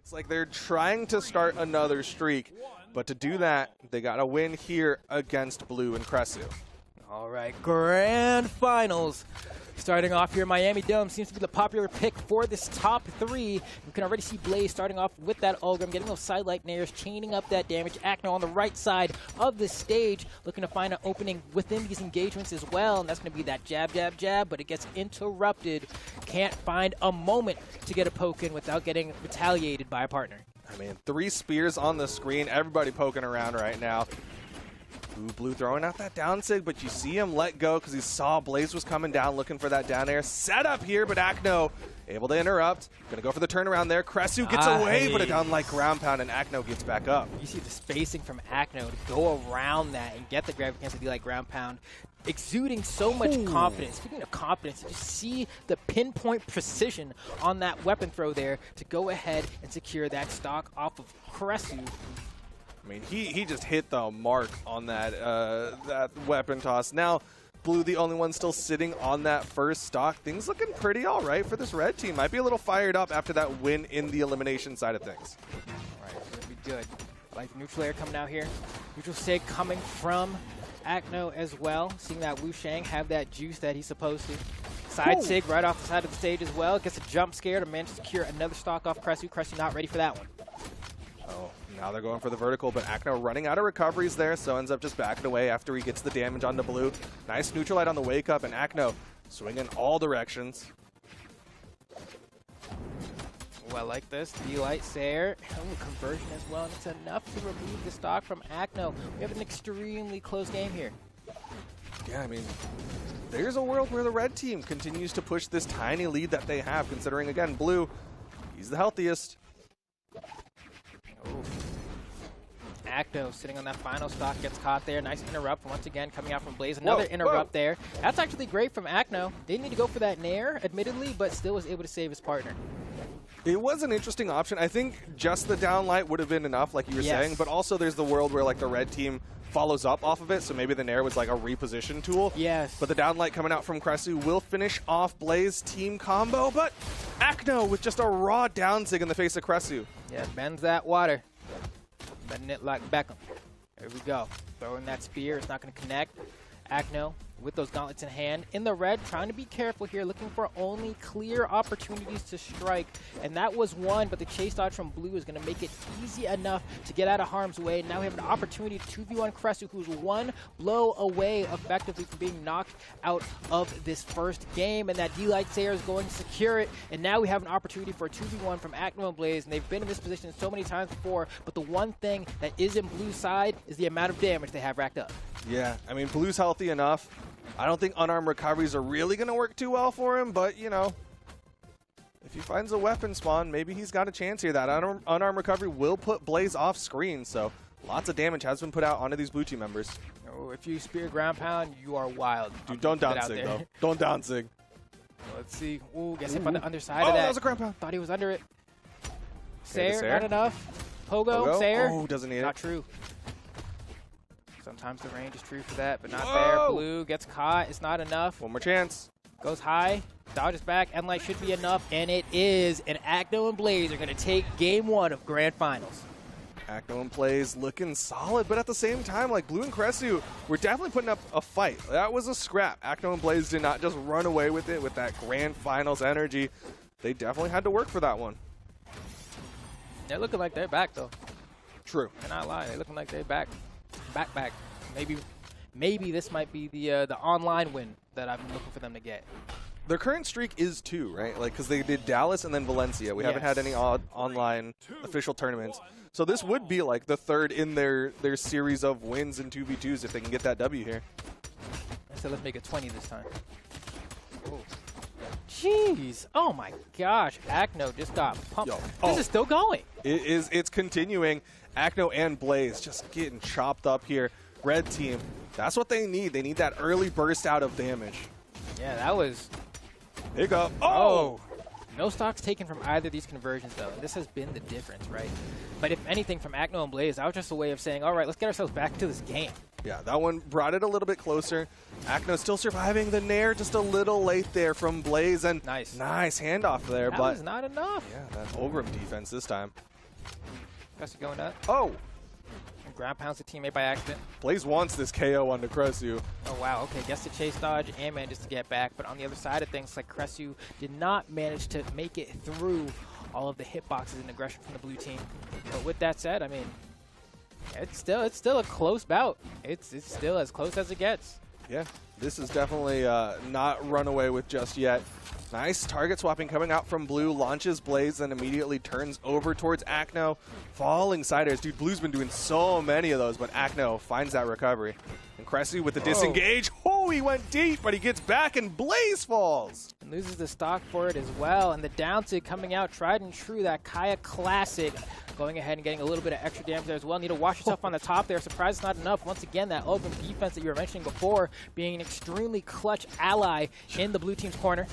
It's like they're trying to start another streak, but to do that, they got to win here against Blue and Kresuu. All right, grand finals. Starting off here, Miami Dome seems to be the popular pick for this top three. You can already see Blaze starting off with that Ulgrim, getting those sidelight nairs, chaining up that damage. Acno on the right side of the stage, looking to find an opening within these engagements as well. And that's going to be that jab, jab, jab, but it gets interrupted. Can't find a moment to get a poke in without getting retaliated by a partner. I mean, 3 spears on the screen, everybody poking around right now. Ooh, Blue throwing out that down sig, but you see him let go because he saw Blaze was coming down looking for that down air. Set up here, but Acno able to interrupt. Gonna go for the turnaround there. Kresuu gets away, but a down like ground pound, and Acno gets back up. You see the spacing from Acno to go around that and get the grab against the like ground pound. Exuding so much confidence. Speaking of confidence, you see the pinpoint precision on that weapon throw there to go ahead and secure that stock off of Kresuu. I mean, he just hit the mark on that that weapon toss. Now, Blue the only one still sitting on that first stock. Things looking pretty all right for this red team. Might be a little fired up after that win in the elimination side of things. All right, it's going to be good. I like the neutral air coming out here. Neutral sig coming from Acno as well. Seeing that Wu Shang have that juice that he's supposed to. Side sig right off the side of the stage as well. Gets a jump scare to manage to secure another stock off Kresuu. Kresuu not ready for that one. Oh, now they're going for the vertical, but Acno running out of recoveries there, so ends up just backing away after he gets the damage onto Blue. Nice neutral light on the wake up, and Acno swinging all directions. Oh, I like this. D-Light Sayer. Oh, conversion as well. And it's enough to remove the stock from Acno. We have an extremely close game here. Yeah, I mean, there's a world where the red team continues to push this tiny lead that they have, considering, again, Blue, he's the healthiest. Acno sitting on that final stock gets caught there. Nice interrupt once again coming out from Blaze. Another interrupt there. That's actually great from Acno. Didn't need to go for that nair, admittedly, but still was able to save his partner. It was an interesting option. I think just the down light would have been enough, like you were saying, but also there's the world where like the red team follows up off of it, so maybe the nair was like a reposition tool. Yes. But the down light coming out from Kresuu will finish off Blaze team combo, but Acno with just a raw down sig in the face of Kresuu. Yeah, bends that water. Bending it like Beckham. There we go. Throwing that spear. It's not going to connect. Acno with those gauntlets in hand. In the red, trying to be careful here, looking for only clear opportunities to strike. And that was one, but the chase dodge from Blue is going to make it easy enough to get out of harm's way. Now we have an opportunity to 2v1 Kresuu, who's one blow away effectively from being knocked out of this first game. And that D-Light Sayer is going to secure it. And now we have an opportunity for a 2v1 from Acno and Blaze. And they've been in this position so many times before. But the one thing that is in Blue's side is the amount of damage they have racked up. Yeah, I mean, Blue's healthy enough. I don't think unarmed recoveries are really going to work too well for him, but, you know, if he finds a weapon spawn, maybe he's got a chance here. That unarmed recovery will put Blaze off screen, so lots of damage has been put out onto these Blue team members. Oh, if you spear ground pound, you are wild. Dude, don't down sig, though. Don't down sig. Let's see. Ooh, gets hit on the underside of that. Oh, that was a ground pound. Thought he was under it. Okay, Sayer, not enough. Pogo, Sayer. Oh, doesn't need it. Not true. Sometimes the range is true for that, but not there. Blue gets caught. It's not enough. One more chance. Goes high. Dodges back. End light should be enough, and it is. And Acno and Blaze are going to take game one of Grand Finals. Acno and Blaze looking solid, but at the same time, like Blue and Kresuu were definitely putting up a fight. That was a scrap. Acno and Blaze did not just run away with it with that Grand Finals energy. They definitely had to work for that one. They're looking like they're back, though. True. They're not lying. They're looking like they're back. Back. Maybe this might be the online win that I've been looking for them to get. Their current streak is 2, right? Like, because they did Dallas and then Valencia. We haven't had any online official tournaments. So this would be like the third in their series of wins in 2v2s if they can get that W here. So let's make it 20 this time. Ooh. Jeez. Oh my gosh. Acno just got pumped. This is still going. It's continuing. Acno and Blaze just getting chopped up here. Red team, that's what they need. They need that early burst out of damage. Yeah, that was... Here you go. Oh! No stocks taken from either of these conversions, though. This has been the difference, right? But if anything, from Acno and Blaze, that was just a way of saying, all right, let's get ourselves back to this game. Yeah, that one brought it a little bit closer. Acno still surviving the nair, just a little late there from Blaze. And nice handoff there. That but was not enough. Yeah, that Ulgrim defense this time. Kresuu going up. Oh! And ground pounds the teammate by accident. Blaze wants this KO onto Kresuu. Oh, wow. Okay, gets the chase dodge and manages to get back. But on the other side of things, like Kresuu did not manage to make it through all of the hitboxes and aggression from the blue team. But with that said, I mean, it's still a close bout. It's still as close as it gets. Yeah, this is definitely not run away with just yet. Nice target swapping coming out from Blue, launches Blaze, then immediately turns over towards Acno. Falling side airs. Dude, Blue's been doing so many of those, but Acno finds that recovery. And Kresuu with the disengage. Oh, he went deep, but he gets back and Blaze falls. And loses the stock for it as well. And the down sig coming out, tried and true, that Kaya classic. Going ahead and getting a little bit of extra damage there as well. Need to watch yourself on the top there. Surprise, not enough. Once again, that open defense that you were mentioning before being an extremely clutch ally in the blue team's corner.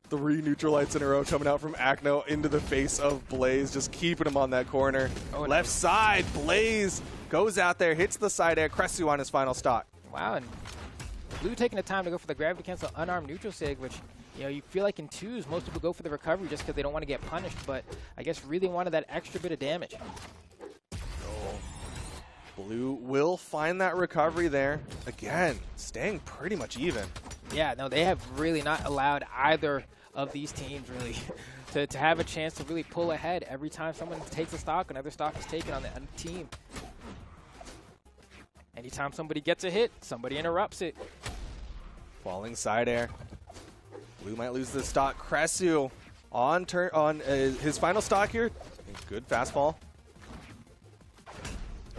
3 neutralites in a row coming out from Acno into the face of Blaze, just keeping him on that corner. Oh, left side, Blaze goes out there, hits the side air. Kresuu on his final stock. Wow, and Blue taking the time to go for the gravity cancel unarmed neutral sig, which, you know, you feel like in twos, most people go for the recovery just because they don't want to get punished, but I guess really wanted that extra bit of damage. Blue will find that recovery there. Again, staying pretty much even. Yeah, no, they have really not allowed either of these teams really to have a chance to really pull ahead. Every time someone takes a stock, another stock is taken on the team. Anytime somebody gets a hit, somebody interrupts it. Falling side air. Blue might lose the stock. Kresuu on his final stock here. Good fastball.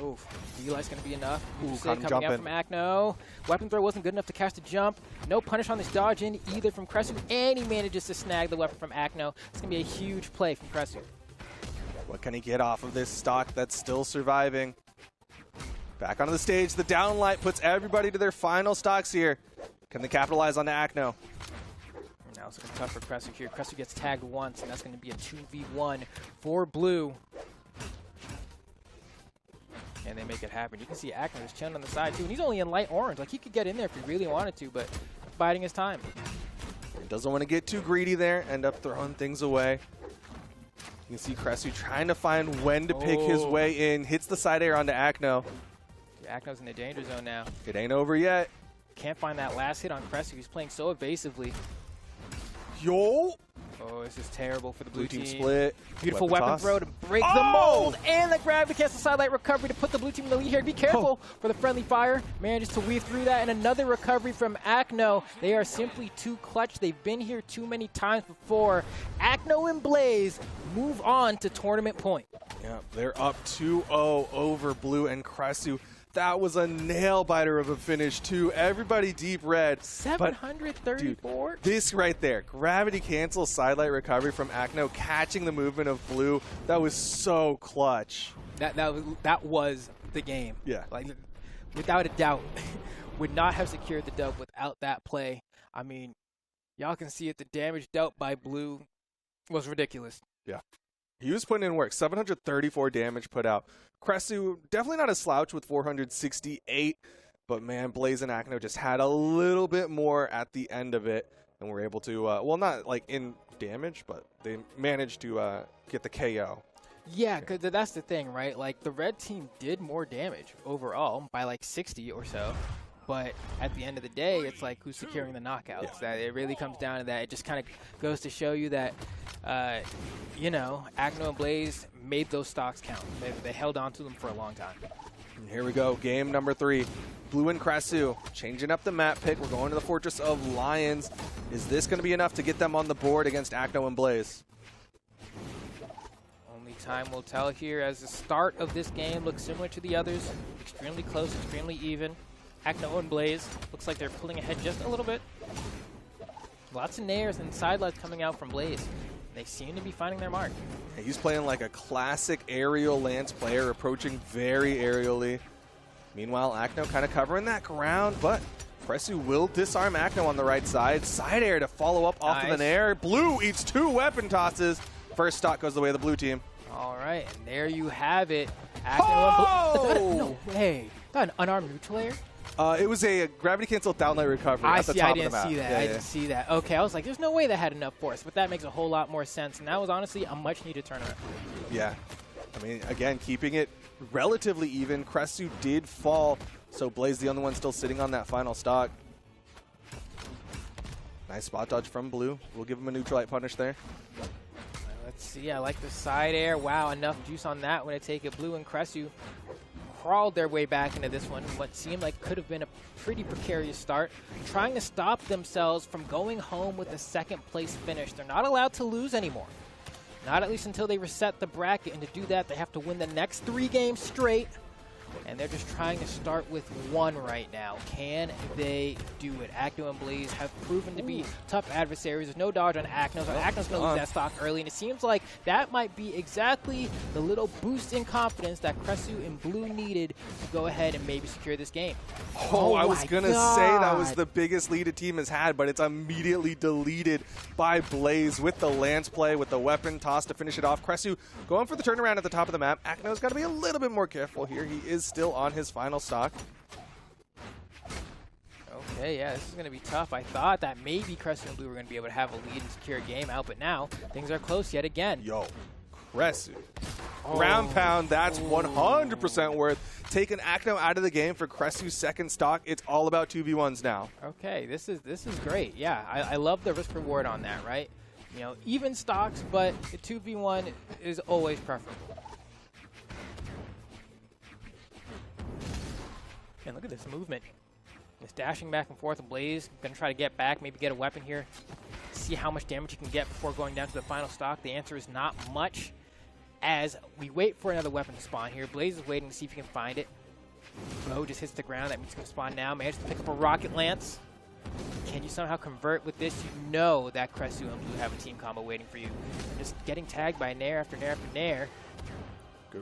Oh, Eli's going to be enough. Ooh, coming out from Acno. Weapon throw wasn't good enough to cast a jump. No punish on this dodge in either from Kresuu, and he manages to snag the weapon from Acno. It's going to be a huge play from Kresuu. What can he get off of this stock that's still surviving? Back onto the stage. The downlight puts everybody to their final stocks here. Can they capitalize on the Acno? Now it's looking tough for Kresuu here. Kresuu gets tagged once, and that's going to be a 2v1 for Blue. And they make it happen. You can see Acno is chilling on the side, too. And he's only in light orange. Like, he could get in there if he really wanted to, but biding his time. He doesn't want to get too greedy there, end up throwing things away. You can see Kresuu trying to find when to pick his way in. Hits the side air onto Acno. Acno's in the danger zone now. It ain't over yet. Can't find that last hit on Kresuu. He's playing so evasively. Yo! Oh, this is terrible for the blue team. Split. Beautiful weapon throw to break the mold. And the gravity cancel sidelight recovery to put the blue team in the lead here. Be careful for the friendly fire. Manages to weave through that. And another recovery from Acno. They are simply too clutch. They've been here too many times before. Acno and Blaze move on to tournament point. Yeah, they're up 2-0 over Blue and Kresuu. That was a nail-biter of a finish, too. Everybody deep red. 734? Dude, this right there, gravity cancel sidelight recovery from Acno, catching the movement of Blue. That was so clutch. That was the game. Yeah. Like, without a doubt, would not have secured the dub without that play. I mean, y'all can see it. The damage dealt by Blue was ridiculous. Yeah. He was putting in work. 734 damage put out. Kresuu, definitely not a slouch with 468, but man, Blaze and Acno just had a little bit more at the end of it, and were able to, well, not like in damage, but they managed to get the KO. Yeah, because that's the thing, right? Like, the red team did more damage overall by like 60 or so. But at the end of the day, it's like who's securing the knockouts. Yeah. That it really comes down to that. It just kind of goes to show you that, you know, Acno and Blaze made those stocks count. They held on to them for a long time. And here we go, game number 3. Blue and Kresuu changing up the map pick. We're going to the Fortress of Lions. Is this going to be enough to get them on the board against Acno and Blaze? Only time will tell here, as the start of this game looks similar to the others. Extremely close, extremely even. Acno and Blaze looks like they're pulling ahead just a little bit. Lots of nairs and sidelights coming out from Blaze. They seem to be finding their mark. He's playing like a classic aerial lance player, approaching very aerially. Meanwhile, Acno kind of covering that ground, but Kresuu will disarm Acno on the right side. Side air to follow up off of an air. Blue eats 2 weapon tosses. First stock goes the way of the blue team. All right, and there you have it. Acno and Blue. No way. Got an unarmed neutral air? It was a gravity cancel downlight recovery at the top of the map. I didn't see that. Okay, I was like, there's no way that had enough force, but that makes a whole lot more sense. And that was honestly a much-needed turnaround. Yeah. I mean, again, keeping it relatively even. Kresuu did fall, so Blaze the only one still sitting on that final stock. Nice spot dodge from Blue. We'll give him a neutral light punish there. Let's see. I like the side air. Wow, enough juice on that one to take it. Blue and Kresuu crawled their way back into this one, what seemed like could have been a pretty precarious start, trying to stop themselves from going home with a second-place finish. They're not allowed to lose anymore. Not at least until they reset the bracket, and to do that, they have to win the next 3 games straight. And they're just trying to start with 1 right now. Can they do it? Acno and Blaze have proven to be tough adversaries. There's no dodge on Acno, so Acno's going to lose that stock early. And it seems like that might be exactly the little boost in confidence that Kresuu and Blue needed to go ahead and maybe secure this game. Oh, I was going to say that was the biggest lead a team has had, but it's immediately deleted by Blaze with the lance play, with the weapon toss to finish it off. Kresuu going for the turnaround at the top of the map. Acno's got to be a little bit more careful here. He is still on his final stock. Okay, yeah, this is going to be tough. I thought that maybe Kresuu and Blue were going to be able to have a lead and secure a game out, but now things are close yet again. Yo, Kresuu. Ground pound, that's 100% worth. Taking Acno out of the game for Kresuu's second stock. It's all about 2v1s now. Okay, this is great. Yeah, I love the risk reward on that, right? You know, even stocks, but the 2v1 is always preferable. And look at this movement. It's dashing back and forth. Blaze going to try to get back, maybe get a weapon here. See how much damage he can get before going down to the final stock. The answer is not much, as we wait for another weapon to spawn here. Blaze is waiting to see if he can find it. Bo just hits the ground. That means he's going to spawn now. Manages to pick up a rocket lance. Can you somehow convert with this? You know that Kresuu and Blue have a team combo waiting for you. Just getting tagged by Nair after Nair after Nair.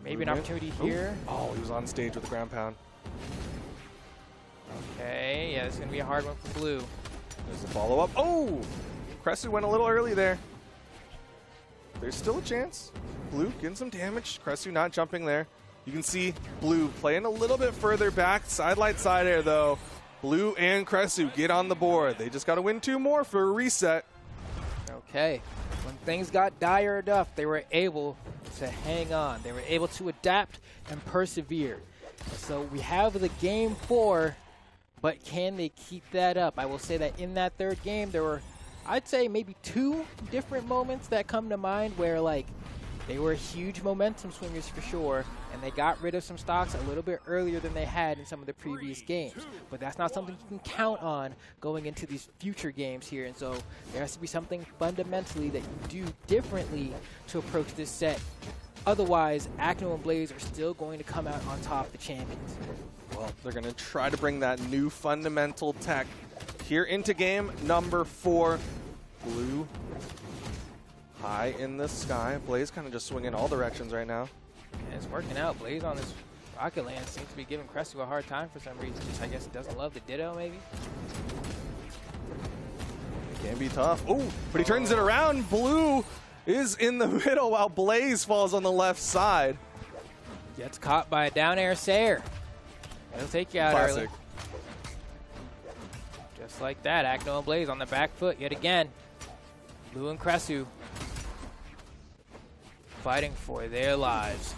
Maybe an opportunity here. Oh, he was on stage with the ground pound. Okay, yeah, this is going to be a hard one for Blue. There's the follow-up. Oh! Kresuu went a little early there. There's still a chance. Blue getting some damage. Kresuu not jumping there. You can see Blue playing a little bit further back. Sidelight side air, though. Blue and Kresuu get on the board. They just got to win 2 more for a reset. Okay. When things got dire enough, they were able to hang on. They were able to adapt and persevere. So we have the game 4. But can they keep that up? I will say that in that 3rd game, there were, I'd say, maybe 2 different moments that come to mind where, like, they were huge momentum swingers for sure, and they got rid of some stocks a little bit earlier than they had in some of the previous games. But that's not something you can count on going into these future games here, and so there has to be something fundamentally that you do differently to approach this set. Otherwise, Acno and Blaze are still going to come out on top the champions. Well, they're going to try to bring that new fundamental tech here into game number 4. Blue high in the sky. Blaze kind of just swinging all directions right now. And it's working out. Blaze on this rocket lance seems to be giving Kresuu a hard time for some reason. Just, I guess, doesn't love the ditto, maybe. It can be tough. Oh, but he turns it around. Blue is in the middle while Blaze falls on the left side. Gets caught by a down air Sayer. It'll take you out Classic. early. Just like that, Acno and Blaze on the back foot yet again. Blue and Kresuu fighting for their lives.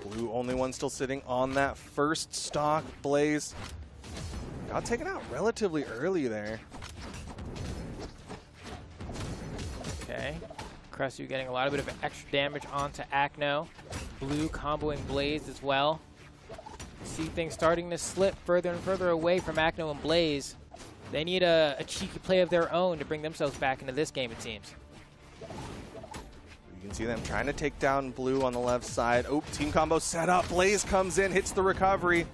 Blue only one still sitting on that first stock. Blaze got taken out relatively early there. Okay. Kresuu getting a lot of extra damage onto Acno. Blue comboing Blaze as well. See things starting to slip further and further away from Acno and Blaze. They need a cheeky play of their own to bring themselves back into this game, it seems. You can see them trying to take down Blue on the left side. Oh, team combo set up. Blaze comes in, hits the recovery.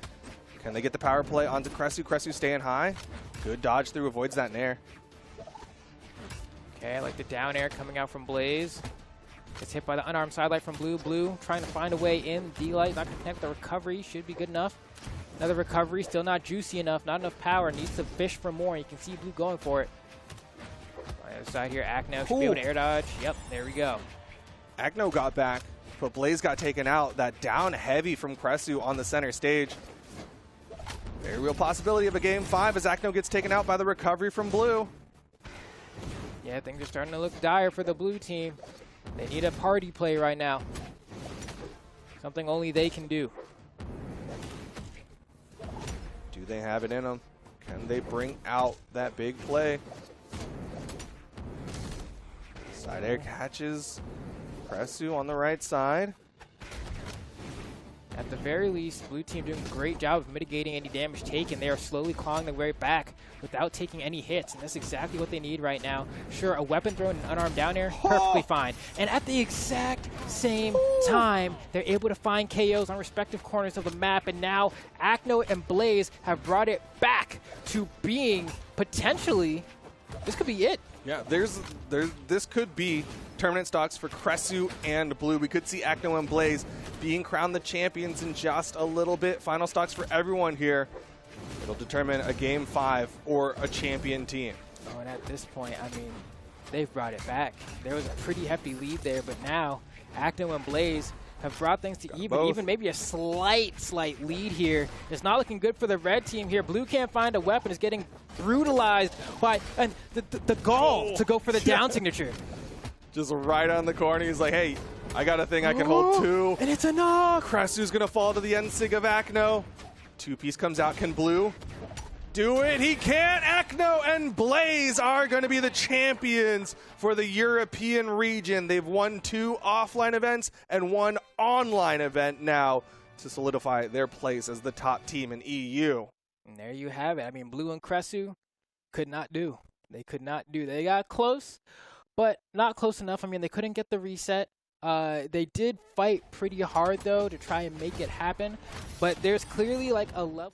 Can they get the power play onto Kresuu? Kresuu staying high. Good dodge through, avoids that nair. Okay, I like the down air coming out from Blaze. Gets hit by the unarmed sidelight from Blue. Blue trying to find a way in. D-Light not going to connect. The recovery should be good enough. Another recovery, still not juicy enough. Not enough power. Needs to fish for more. You can see Blue going for it. On the other side here, Acno should be able to air dodge. Yep, there we go. Acno got back, but Blaze got taken out. That down heavy from Kresuu on the center stage. Very real possibility of a game 5 as Acno gets taken out by the recovery from blue. Yeah, things are starting to look dire for the blue team. They need a party play right now. Something only they can do. Do they have it in them? Can they bring out that big play? Side air catches Kresuu on the right side. At the very least, blue team doing a great job of mitigating any damage taken. They are slowly clawing their way back without taking any hits, and that's exactly what they need right now. Sure, a weapon thrown and unarmed down air, perfectly fine. And at the exact same time, they're able to find KOs on respective corners of the map, and now Acno and Blaze have brought it back to being potentially, this could be it. Yeah, this could be tournament stocks for Kresuu and blue. We could see Acno and Blaze being crowned the champions in just a little bit. Final stocks for everyone here. It'll determine a game 5 or a champion team. Oh, and at this point, I mean, they've brought it back. There was a pretty hefty lead there, but now Acno and Blaze have brought things to even maybe a slight lead here. It's not looking good for the red team here. Blue can't find a weapon, is getting brutalized by the gall to go for the down signature. Just right on the corner, he's like, hey, I got a thing I can hold too. And it's a knock. Kresuu's gonna fall to the end sig of Acno. Two-piece comes out, can blue do it? He can't! Acno and Blaze are gonna be the champions for the European region. They've won 2 offline events and 1 online event now to solidify their place as the top team in EU. And there you have it. I mean, blue and Kresuu could not do. They could not do. They got close, but not close enough. I mean, they couldn't get the reset. They did fight pretty hard, though, to try and make it happen. But there's clearly like a level.